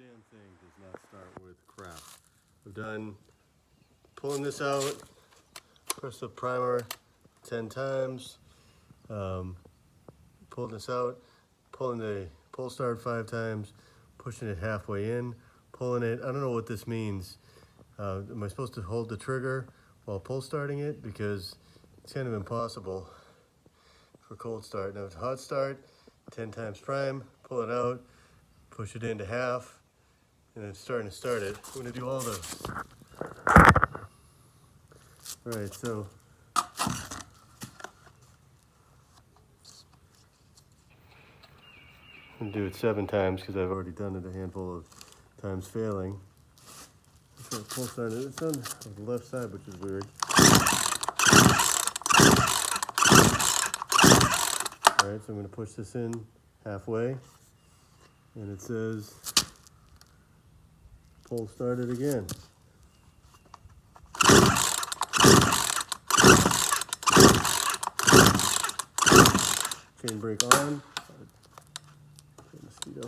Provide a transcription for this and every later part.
damn thing does not start with crap. I've done pulling this out, press the primer 10 times, pulling this out, pulling the pull start 5 times, pushing it halfway in, pulling it. I don't know what this means. Am I supposed to hold the trigger while pull starting it? Because it's kind of impossible for cold start. Now it's hot start, 10 times prime, pull it out, push it into half, and then starting to start it. I'm gonna do all those. All right, so I'm gonna do it 7 times because I've already done it a handful of times failing. I'm gonna pull start it. It's on the left side, which is weird. All right, so I'm gonna push this in halfway, and it says pull start it again. Chain brake on. Mosquito.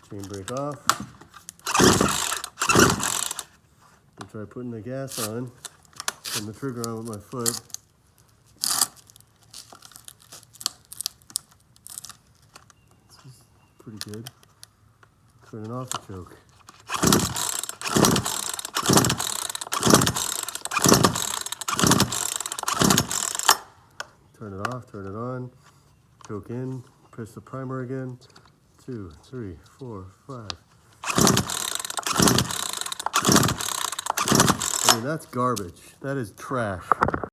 Chain brake off. I'll try putting the gas on and the trigger on with my foot. This is pretty good. Turning off the choke. Turn it off, turn it on, choke in, press the primer again. 2, 3, 4, 5. I mean, that's garbage. That is trash.